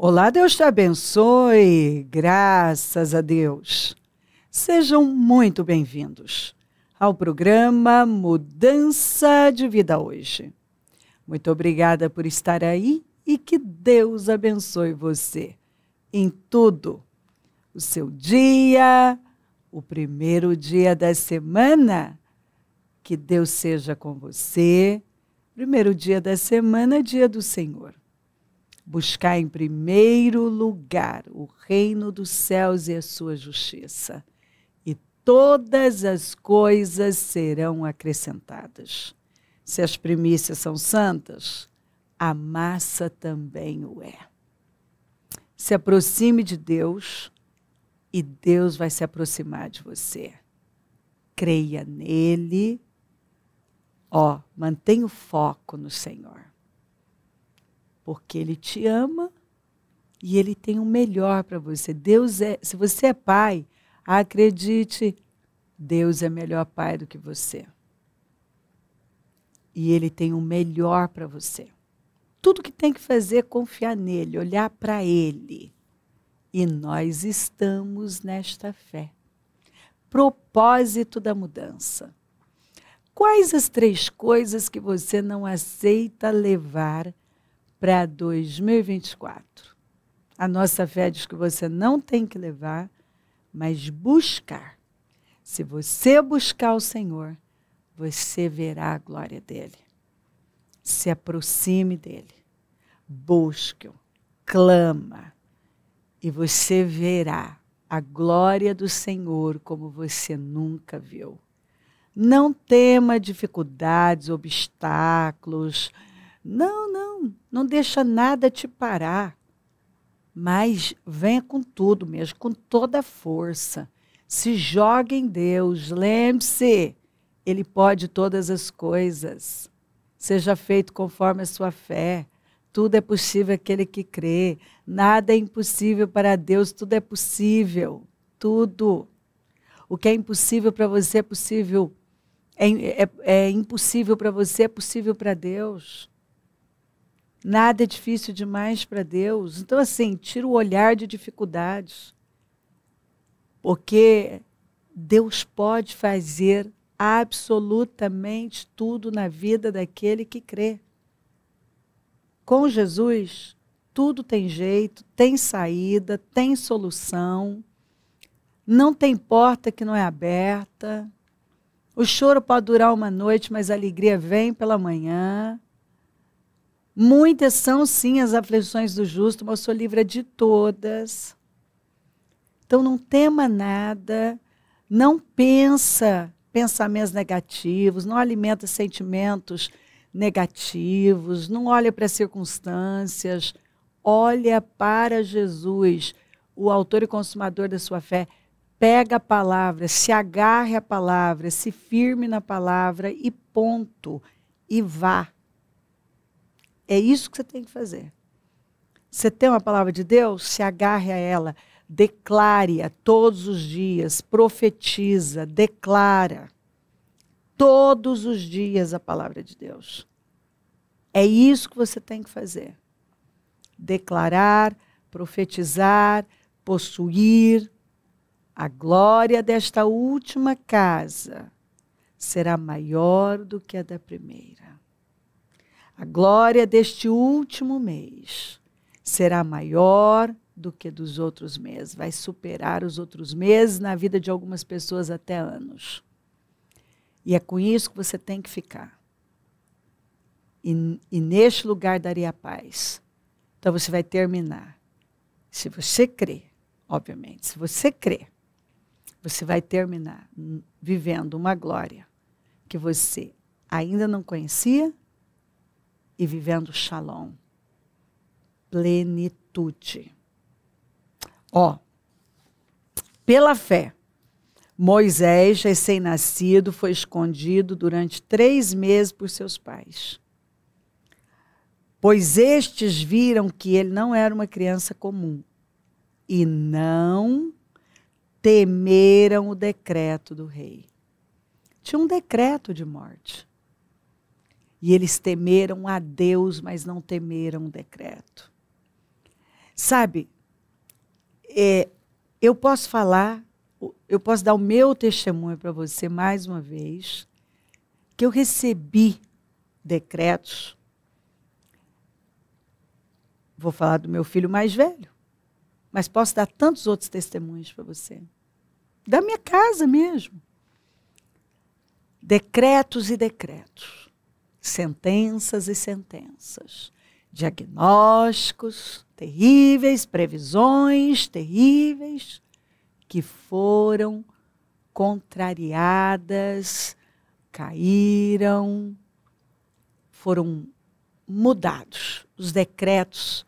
Olá, Deus te abençoe, graças a Deus. Sejam muito bem-vindos ao programa Mudança de Vida Hoje. Muito obrigada por estar aí e que Deus abençoe você em tudo. O seu dia, o primeiro dia da semana, que Deus seja com você. Primeiro dia da semana, dia do Senhor. Buscar em primeiro lugar o reino dos céus e a sua justiça. E todas as coisas serão acrescentadas. Se as primícias são santas, a massa também o é. Se aproxime de Deus e Deus vai se aproximar de você. Creia nele. Mantenha o foco no Senhor. Porque Ele te ama e Ele tem o melhor para você. Se você é pai, acredite, Deus é melhor pai do que você. E Ele tem o melhor para você. Tudo que tem que fazer é confiar nele, olhar para Ele. E nós estamos nesta fé. Propósito da mudança. Quais as 3 coisas que você não aceita levar para 2024. A nossa fé diz que você não tem que levar, mas buscar. Se você buscar o Senhor, você verá a glória dele. Se aproxime dele. Busque-o. Clama. E você verá a glória do Senhor como você nunca viu. Não tema dificuldades, obstáculos. Não deixa nada te parar, mas venha com tudo mesmo, com toda a força. Se jogue em Deus, lembre-se, Ele pode todas as coisas. Seja feito conforme a sua fé. Tudo é possível àquele que crê. Nada é impossível para Deus, tudo é possível. Tudo. O que é impossível para você é possível. É impossível para você, é possível para Deus. Nada é difícil demais para Deus. Então, assim, tira o olhar de dificuldades. Porque Deus pode fazer absolutamente tudo na vida daquele que crê. Com Jesus, tudo tem jeito, tem saída, tem solução. Não tem porta que não é aberta. O choro pode durar uma noite, mas a alegria vem pela manhã. Muitas são, sim, as aflições do justo, mas eu sou livre de todas. Então, não tema nada, não pensa pensamentos negativos, não alimenta sentimentos negativos, não olha para as circunstâncias, olha para Jesus, o autor e consumador da sua fé. Pega a palavra, se agarre à palavra, se firme na palavra e ponto, e vá. É isso que você tem que fazer. Você tem uma palavra de Deus? Se agarre a ela. Declare-a todos os dias. Profetiza, declara. Todos os dias a palavra de Deus. É isso que você tem que fazer. Declarar, profetizar, possuir. A glória desta última casa será maior do que a da primeira. A glória deste último mês será maior do que dos outros meses. Vai superar os outros meses na vida de algumas pessoas até anos. E é com isso que você tem que ficar. E neste lugar daria paz. Então você vai terminar. Se você crê, obviamente, se você crê, você vai terminar vivendo uma glória que você ainda não conhecia, e vivendo shalom, plenitude. Pela fé, Moisés, recém-nascido, foi escondido durante 3 meses por seus pais. Pois estes viram que ele não era uma criança comum e não temeram o decreto do rei. Tinha um decreto de morte. E eles temeram a Deus, mas não temeram o decreto. Sabe, eu posso falar, eu posso dar o meu testemunho para você mais uma vez, que eu recebi decretos. Vou falar do meu filho mais velho, mas posso dar tantos outros testemunhos para você. Da minha casa mesmo. Decretos e decretos. Sentenças e sentenças. Diagnósticos terríveis, previsões terríveis, que foram contrariadas, caíram, foram mudados. Os decretos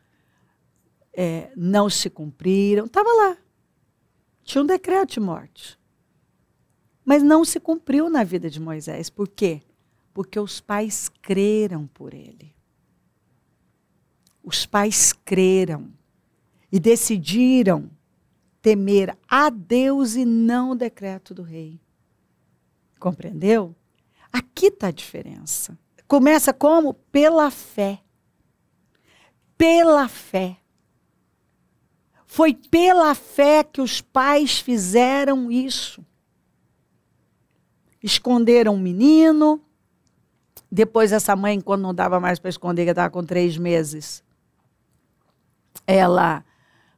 não se cumpriram. Estava lá. Tinha um decreto de morte. Mas não se cumpriu na vida de Moisés. Por quê? Porque os pais creram por ele. Os pais creram e decidiram temer a Deus e não o decreto do rei. Compreendeu? Aqui está a diferença. Começa como? Pela fé. Pela fé. Foi pela fé que os pais fizeram isso. Esconderam o menino. Depois essa mãe, quando não dava mais para esconder, que estava com 3 meses, ela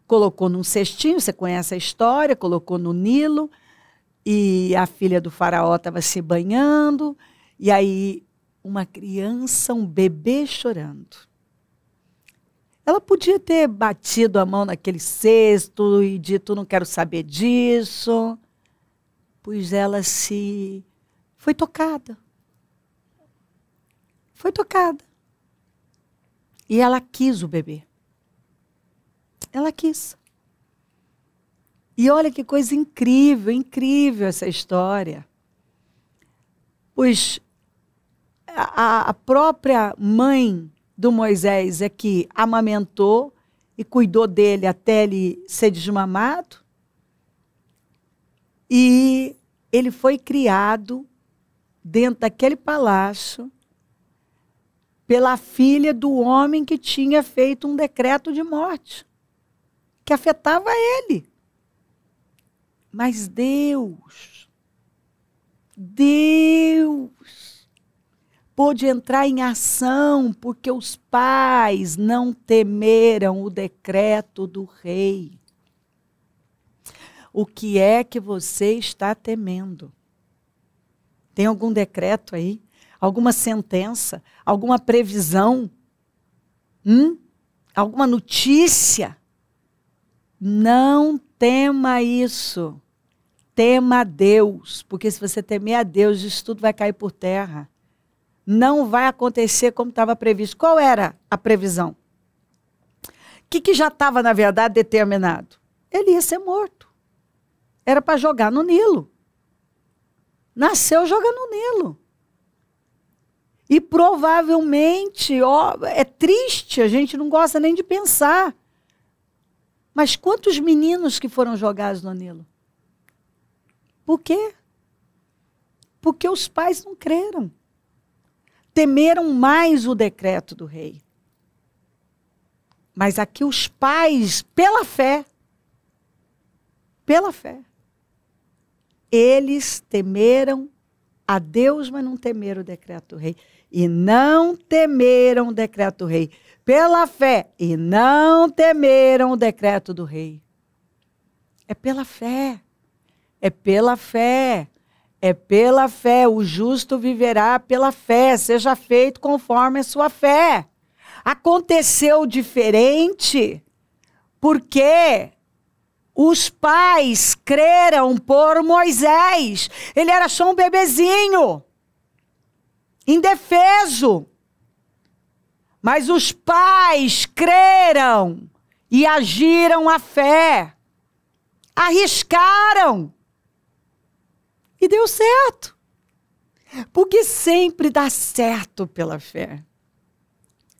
colocou num cestinho, você conhece a história, colocou no Nilo, e a filha do faraó estava se banhando, e aí uma criança, um bebê chorando. Ela podia ter batido a mão naquele cesto e dito, não quero saber disso, pois ela foi tocada. Foi tocada. E ela quis o bebê. Ela quis. E olha que coisa incrível, incrível essa história. Pois a própria mãe do Moisés é que amamentou e cuidou dele até ele ser desmamado. E ele foi criado dentro daquele palácio pela filha do homem que tinha feito um decreto de morte, que afetava ele. Mas Deus pôde entrar em ação porque os pais não temeram o decreto do rei. O que é que você está temendo? Tem algum decreto aí? Alguma sentença? Alguma previsão? Alguma notícia? Não tema isso. Tema a Deus. Porque se você temer a Deus, isso tudo vai cair por terra. Não vai acontecer como estava previsto. Qual era a previsão? O que já estava, na verdade, determinado? Ele ia ser morto. Era para jogar no Nilo. Nasceu jogando no Nilo. E provavelmente, é triste, a gente não gosta nem de pensar. Mas quantos meninos que foram jogados no Nilo? Por quê? Porque os pais não creram. Temeram mais o decreto do rei. Mas aqui os pais, pela fé, eles temeram a Deus, mas não temeram o decreto do rei. E não temeram o decreto do rei. Pela fé. E não temeram o decreto do rei. É pela fé. É pela fé. É pela fé. O justo viverá pela fé. Seja feito conforme a sua fé. Aconteceu diferente porque os pais creram por Moisés. Ele era só um bebezinho, indefeso. Mas os pais creram e agiram à fé. Arriscaram. E deu certo. Porque sempre dá certo pela fé.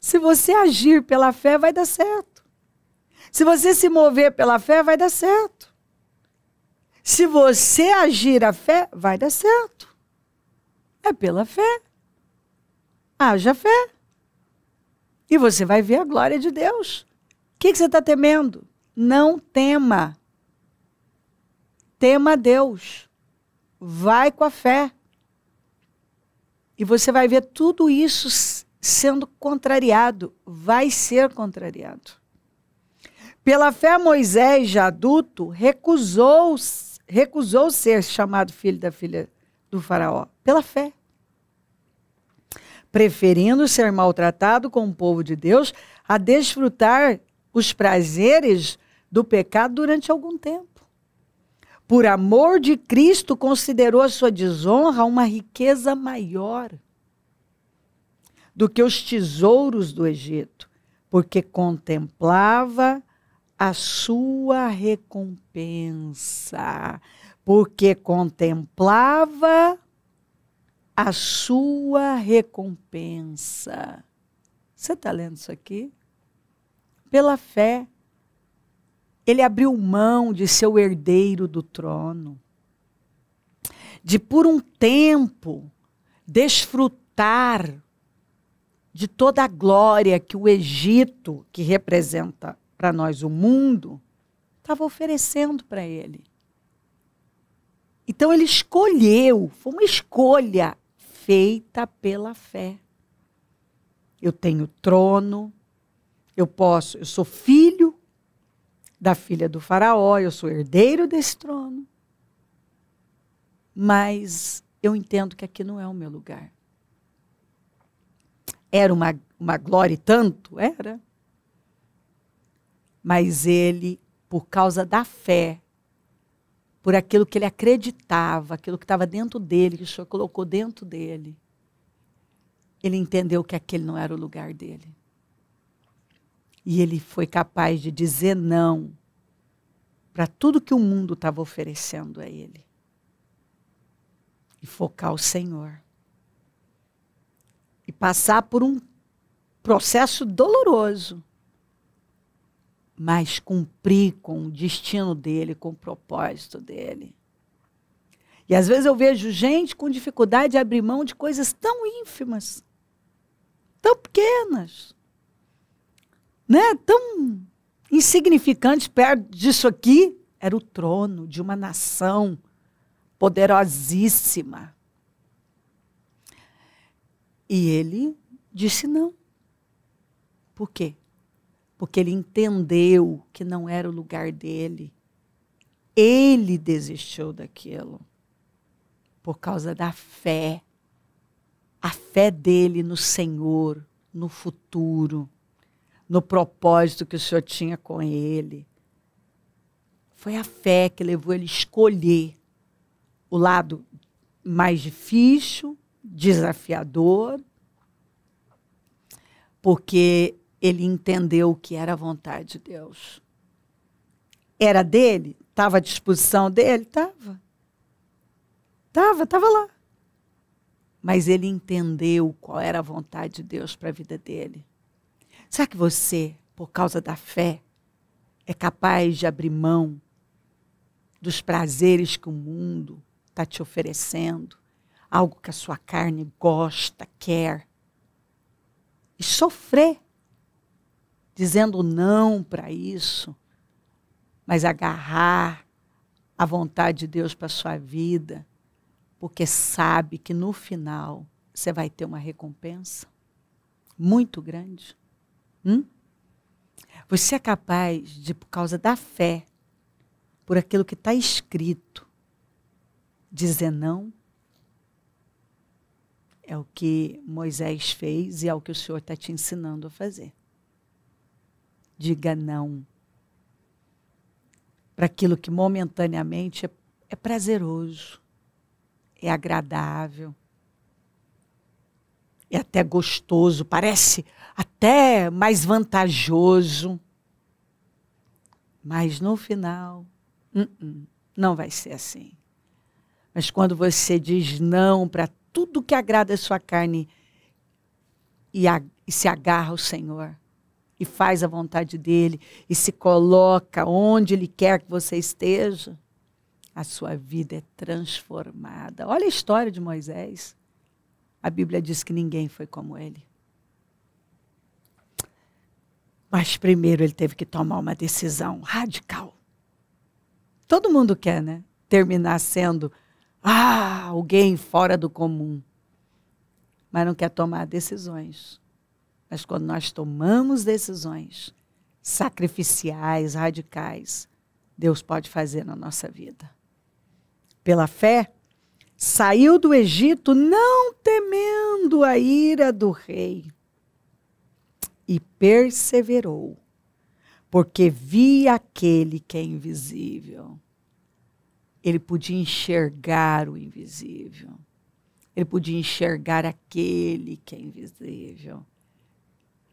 Se você agir pela fé, vai dar certo. Se você se mover pela fé, vai dar certo. Se você agir a fé, vai dar certo. É pela fé. Haja fé. E você vai ver a glória de Deus que você está temendo? Não tema. Tema a Deus. Vai com a fé. E você vai ver tudo isso sendo contrariado. Vai ser contrariado. Pela fé, Moisés, já adulto, recusou ser chamado filho da filha do faraó. Pela fé. Preferindo ser maltratado com o povo de Deus a desfrutar os prazeres do pecado durante algum tempo. Por amor de Cristo, considerou a sua desonra uma riqueza maior do que os tesouros do Egito, porque contemplava a sua recompensa. Porque contemplava a sua recompensa. Você está lendo isso aqui? Pela fé, ele abriu mão de ser o herdeiro do trono, de por um tempo desfrutar de toda a glória que o Egito, que representa para nós o mundo, estava oferecendo para ele. Então ele escolheu, foi uma escolha feita pela fé. Eu tenho trono, eu sou filho da filha do faraó, eu sou herdeiro desse trono. Mas eu entendo que aqui não é o meu lugar. Era uma glória e tanto? Era. Mas ele, por causa da fé, por aquilo que ele acreditava, aquilo que estava dentro dele, que o Senhor colocou dentro dele, ele entendeu que aquele não era o lugar dele. E ele foi capaz de dizer não para tudo que o mundo estava oferecendo a ele. E focar o Senhor. E passar por um processo doloroso. Mas cumprir com o destino dele, com o propósito dele. E às vezes eu vejo gente com dificuldade de abrir mão de coisas tão ínfimas, tão pequenas, né? Tão insignificantes perto disso aqui. Era o trono de uma nação poderosíssima. E ele disse não. Por quê? Porque ele entendeu que não era o lugar dele. Ele desistiu daquilo. Por causa da fé. A fé dele no Senhor, no futuro, no propósito que o Senhor tinha com ele. Foi a fé que levou ele a escolher o lado mais difícil, desafiador, porque ele entendeu que era a vontade de Deus. Era dele? Estava à disposição dele? Estava. Estava lá. Mas ele entendeu qual era a vontade de Deus para a vida dele. Será que você, por causa da fé, é capaz de abrir mão dos prazeres que o mundo está te oferecendo? Algo que a sua carne gosta, quer. E sofrer, dizendo não para isso, mas agarrar a vontade de Deus para a sua vida, porque sabe que no final você vai ter uma recompensa muito grande. Você é capaz de, por causa da fé, por aquilo que está escrito, dizer não? É o que Moisés fez e é o que o Senhor está te ensinando a fazer. Diga não para aquilo que momentaneamente é prazeroso, é agradável, é até gostoso, parece até mais vantajoso. Mas no final, não vai ser assim. Mas quando você diz não para tudo que agrada a sua carne e se agarra ao Senhor, e faz a vontade dele, e se coloca onde ele quer que você esteja, a sua vida é transformada. Olha a história de Moisés. A Bíblia diz que ninguém foi como ele. Mas primeiro ele teve que tomar uma decisão radical. Todo mundo quer, né? Terminar sendo alguém fora do comum. Mas não quer tomar decisões. Mas quando nós tomamos decisões sacrificiais, radicais, Deus pode fazer na nossa vida. Pela fé, saiu do Egito não temendo a ira do rei. E perseverou, porque via aquele que é invisível. Ele podia enxergar o invisível. Ele podia enxergar aquele que é invisível,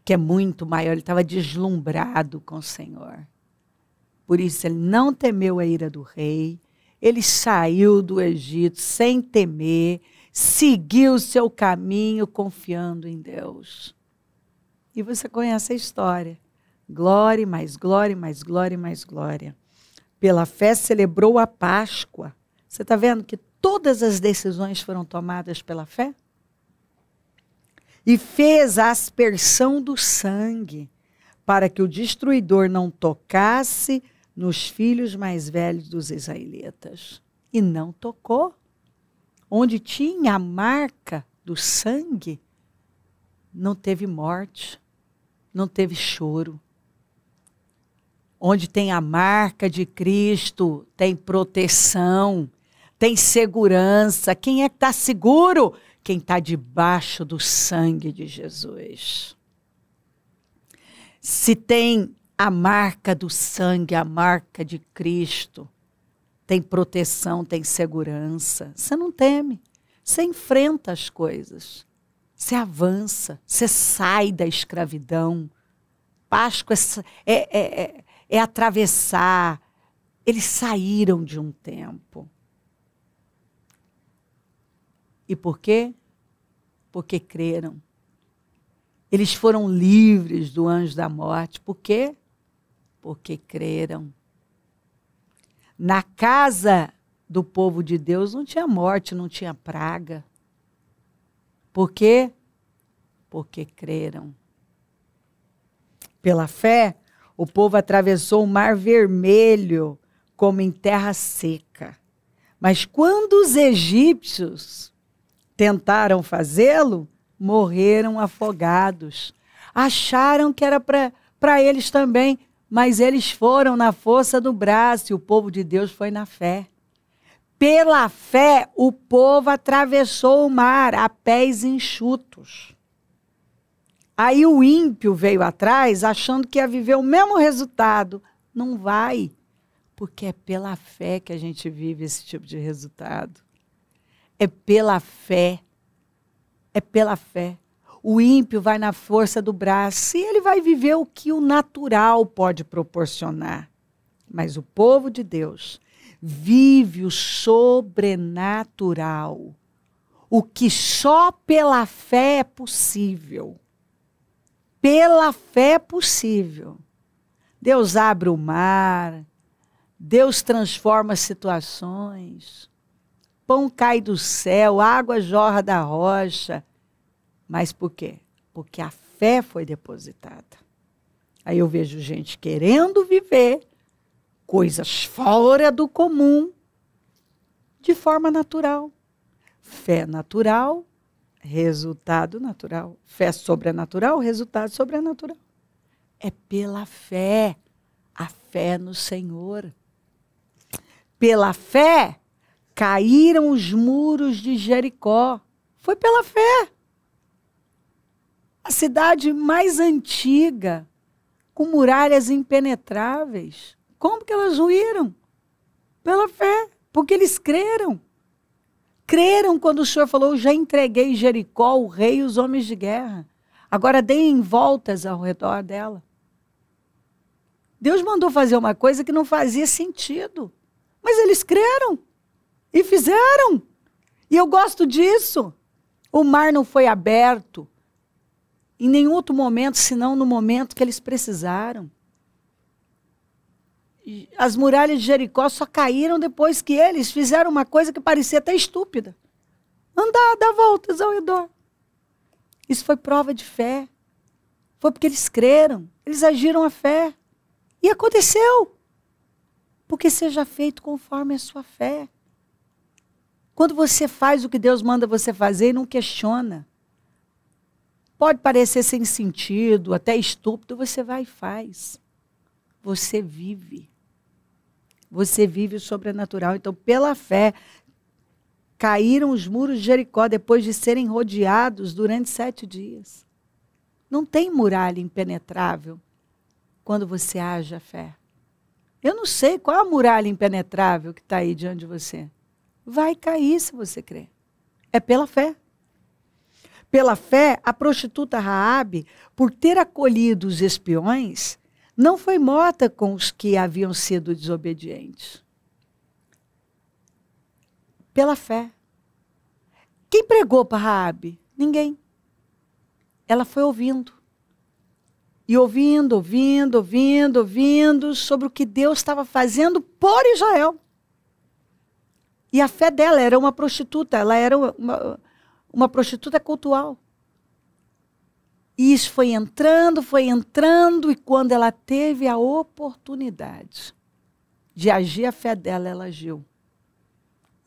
que é muito maior. Ele estava deslumbrado com o Senhor. Por isso ele não temeu a ira do rei. Ele saiu do Egito sem temer, seguiu o seu caminho confiando em Deus. E você conhece a história. Glória, mais glória, mais glória, mais glória. Pela fé celebrou a Páscoa. Você está vendo que todas as decisões foram tomadas pela fé? E fez a aspersão do sangue, para que o destruidor não tocasse nos filhos mais velhos dos israelitas. E não tocou. Onde tinha a marca do sangue, não teve morte. Não teve choro. Onde tem a marca de Cristo, tem proteção, tem segurança. Quem é que está seguro? Quem está debaixo do sangue de Jesus. Se tem a marca do sangue, a marca de Cristo, tem proteção, tem segurança. Você não teme, você enfrenta as coisas. Você avança, você sai da escravidão. Páscoa é atravessar. Eles saíram de um tempo. E por quê? Porque creram. Eles foram livres do anjo da morte. Por quê? Porque creram. Na casa do povo de Deus não tinha morte, não tinha praga. Por quê? Porque creram. Pela fé, o povo atravessou o Mar Vermelho como em terra seca. Mas quando os egípcios tentaram fazê-lo, morreram afogados. Acharam que era para eles também, mas eles foram na força do braço e o povo de Deus foi na fé. Pela fé, o povo atravessou o mar a pés enxutos. Aí o ímpio veio atrás, achando que ia viver o mesmo resultado. Não vai, porque é pela fé que a gente vive esse tipo de resultado. É pela fé. É pela fé. O ímpio vai na força do braço e ele vai viver o que o natural pode proporcionar. Mas o povo de Deus vive o sobrenatural, o que só pela fé é possível. Pela fé é possível. Deus abre o mar, Deus transforma situações, pão cai do céu, água jorra da rocha. Mas por quê? Porque a fé foi depositada. Aí eu vejo gente querendo viver coisas fora do comum, de forma natural. Fé natural, resultado natural. Fé sobrenatural, resultado sobrenatural. É pela fé, a fé no Senhor. Pela fé, caíram os muros de Jericó. Foi pela fé. A cidade mais antiga, com muralhas impenetráveis. Como que elas ruíram? Pela fé, porque eles creram. Creram quando o Senhor falou, já entreguei Jericó, o rei e os homens de guerra. Agora deem voltas ao redor dela. Deus mandou fazer uma coisa que não fazia sentido. Mas eles creram e fizeram. E eu gosto disso. O mar não foi aberto em nenhum outro momento, senão no momento que eles precisaram. As muralhas de Jericó só caíram depois que eles fizeram uma coisa que parecia até estúpida. Andar, dar voltas ao redor. Isso foi prova de fé. Foi porque eles creram. Eles agiram a fé. E aconteceu. Porque seja feito conforme a sua fé. Quando você faz o que Deus manda você fazer e não questiona, pode parecer sem sentido, até estúpido, você vai e faz. Você vive. Você vive o sobrenatural. Então, pela fé, caíram os muros de Jericó depois de serem rodeados durante 7 dias. Não tem muralha impenetrável quando você age a fé. Eu não sei qual é a muralha impenetrável que está aí diante de você. Vai cair se você crer. É pela fé. Pela fé, a prostituta Raabe, por ter acolhido os espiões, não foi morta com os que haviam sido desobedientes. Pela fé. Quem pregou para Raabe? Ninguém. Ela foi ouvindo. E ouvindo sobre o que Deus estava fazendo por Israel. E a fé dela era uma prostituta, ela era uma prostituta cultual. E isso foi entrando, e quando ela teve a oportunidade de agir a fé dela, ela agiu.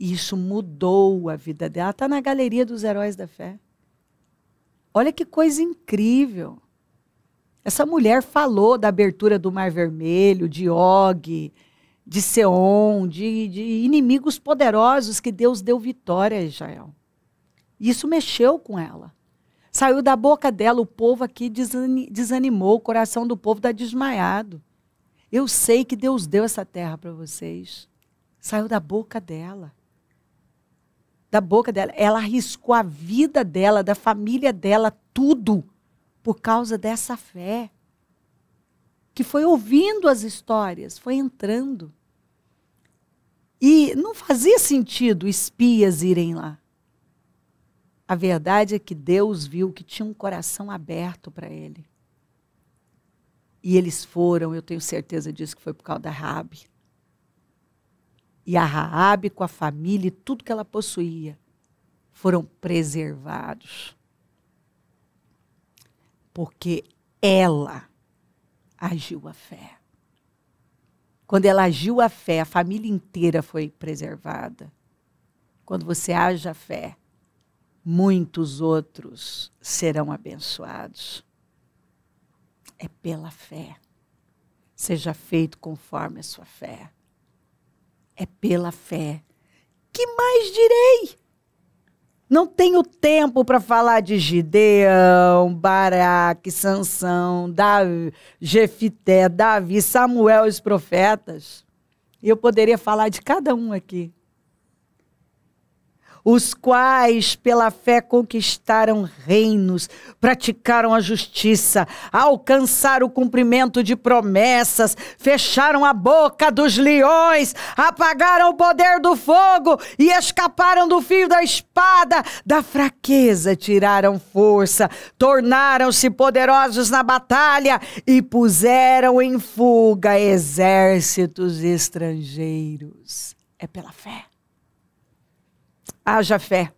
E isso mudou a vida dela. Ela está na galeria dos heróis da fé. Olha que coisa incrível. Essa mulher falou da abertura do Mar Vermelho, de Og, de Seom, de inimigos poderosos que Deus deu vitória a Israel. Isso mexeu com ela. Saiu da boca dela, o povo aqui desanimou, o coração do povo está desmaiado. Eu sei que Deus deu essa terra para vocês. Saiu da boca dela. Da boca dela. Ela arriscou a vida dela, da família dela, tudo, por causa dessa fé. Que foi ouvindo as histórias, foi entrando. E não fazia sentido espias irem lá. A verdade é que Deus viu que tinha um coração aberto para ele. E eles foram, eu tenho certeza disso, que foi por causa da Raabe. E a Raabe, com a família e tudo que ela possuía, foram preservados. Porque ela agiu a fé. Quando ela agiu a fé, a família inteira foi preservada. Quando você age a fé, muitos outros serão abençoados. É pela fé. Seja feito conforme a sua fé. É pela fé. Que mais direi? Não tenho tempo para falar de Gideão, Baraque, Sansão, Davi, Jefité, Davi, Samuel e os profetas. E eu poderia falar de cada um aqui. Os quais, pela fé, conquistaram reinos, praticaram a justiça, alcançaram o cumprimento de promessas, fecharam a boca dos leões, apagaram o poder do fogo e escaparam do fio da espada, da fraqueza tiraram força, tornaram-se poderosos na batalha e puseram em fuga exércitos estrangeiros. É pela fé. Haja fé,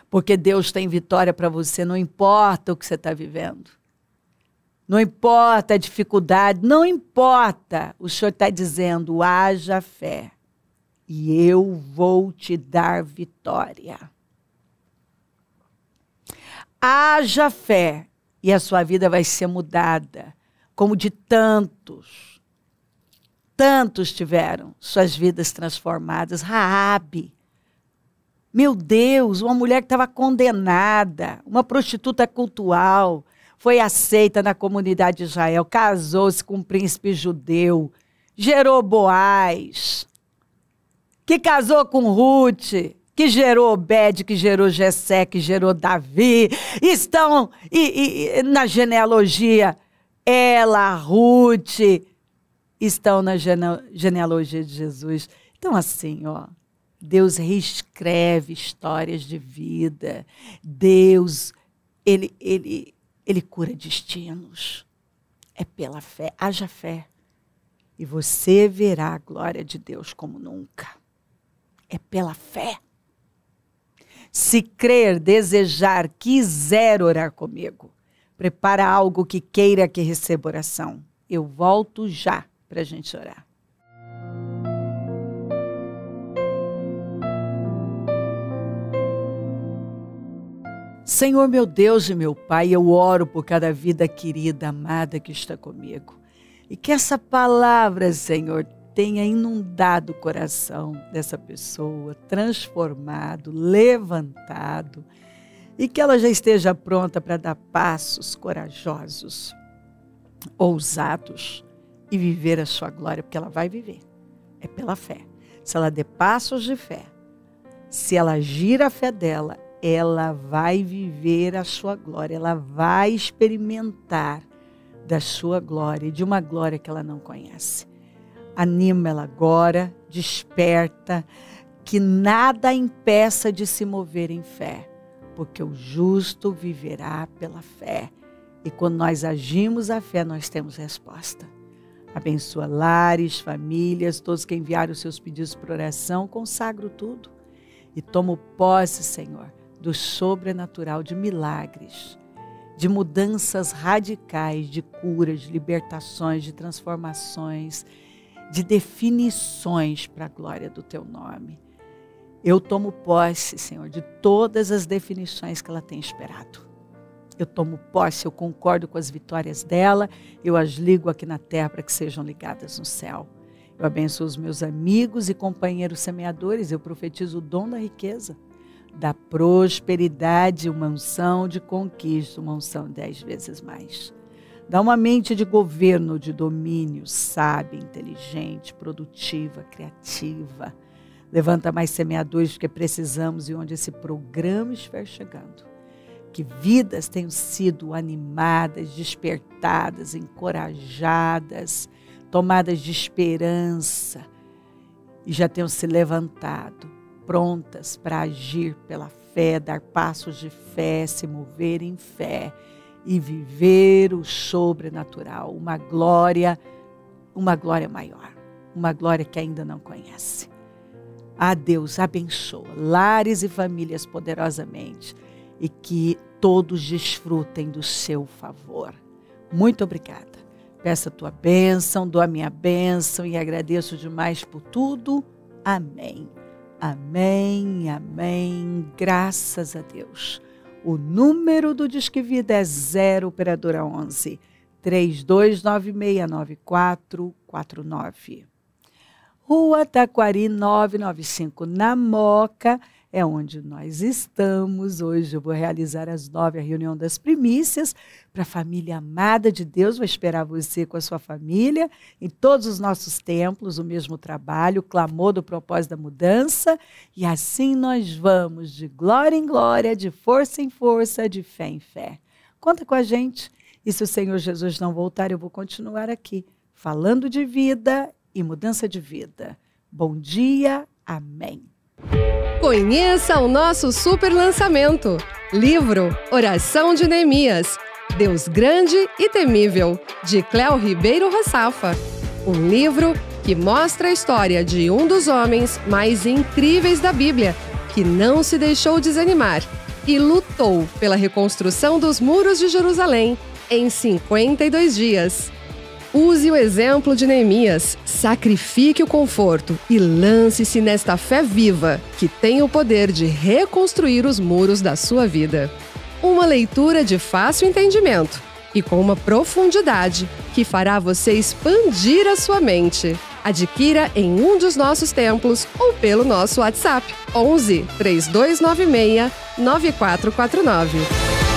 porque Deus tem vitória para você, não importa o que você está vivendo, não importa a dificuldade, não importa, o Senhor está dizendo, haja fé, e eu vou te dar vitória. Haja fé, e a sua vida vai ser mudada, como de tantos tiveram suas vidas transformadas. Raabe, meu Deus, uma mulher que estava condenada, uma prostituta cultual, foi aceita na comunidade de Israel, casou-se com um príncipe judeu, gerou Boaz, que casou com Ruth, que gerou Obed, que gerou Jessé, que gerou Davi, estão na genealogia, ela, Ruth, estão na genealogia de Jesus. Então assim, ó, Deus reescreve histórias de vida. Deus, ele cura destinos. É pela fé. Haja fé. E você verá a glória de Deus como nunca. É pela fé. Se crer, desejar, quiser orar comigo, prepara algo que queira que receba oração. Eu volto já para a gente orar. Senhor, meu Deus e meu Pai, eu oro por cada vida querida, amada que está comigo. E que essa palavra, Senhor, tenha inundado o coração dessa pessoa, transformado, levantado, e que ela já esteja pronta para dar passos corajosos, ousados, e viver a sua glória, porque ela vai viver. É pela fé. Se ela der passos de fé, se ela gira a fé dela, ela vai viver a sua glória, ela vai experimentar da sua glória, de uma glória que ela não conhece. Anima ela agora, desperta, que nada a impeça de se mover em fé, porque o justo viverá pela fé. E quando nós agimos a fé, nós temos resposta. Abençoa lares, famílias, todos que enviaram os seus pedidos por oração, consagro tudo. E tomo posse, Senhor, do sobrenatural, de milagres, de mudanças radicais, de curas, de libertações, de transformações, de definições para a glória do Teu nome. Eu tomo posse, Senhor, de todas as definições que ela tem esperado. Eu tomo posse, eu concordo com as vitórias dela, eu as ligo aqui na terra para que sejam ligadas no céu. Eu abençoo os meus amigos e companheiros semeadores, eu profetizo o dom da riqueza, da prosperidade, uma unção de conquista, uma unção 10 vezes mais. Dá uma mente de governo, de domínio, sábia, inteligente, produtiva, criativa. Levanta mais semeadores porque precisamos e onde esse programa estiver chegando. Que vidas tenham sido animadas, despertadas, encorajadas, tomadas de esperança e já tenham se levantado, prontas para agir pela fé, dar passos de fé, se mover em fé e viver o sobrenatural, uma glória maior, uma glória que ainda não conhece. Ah, Deus, abençoa lares e famílias poderosamente e que todos desfrutem do seu favor. Muito obrigada. Peço a tua bênção, dou a minha bênção e agradeço demais por tudo. Amém. Amém, amém, graças a Deus. O número do Disque Vida é 0 operadora 11 32969449. Rua Taquari 995, na Moca, é onde nós estamos. Hoje eu vou realizar às 9 a reunião das primícias para a família amada de Deus. Vou esperar você com a sua família em todos os nossos templos, o mesmo trabalho, o clamor do propósito da mudança. E assim nós vamos de glória em glória, de força em força, de fé em fé. Conta com a gente. E se o Senhor Jesus não voltar, eu vou continuar aqui, falando de vida e mudança de vida. Bom dia, amém. Conheça o nosso super lançamento, livro Oração de Neemias, Deus Grande e Temível, de Cléo Ribeiro Rassafa. Um livro que mostra a história de um dos homens mais incríveis da Bíblia, que não se deixou desanimar e lutou pela reconstrução dos muros de Jerusalém em 52 dias. Use o exemplo de Neemias, sacrifique o conforto e lance-se nesta fé viva que tem o poder de reconstruir os muros da sua vida. Uma leitura de fácil entendimento e com uma profundidade que fará você expandir a sua mente. Adquira em um dos nossos templos ou pelo nosso WhatsApp 11 3296 9449.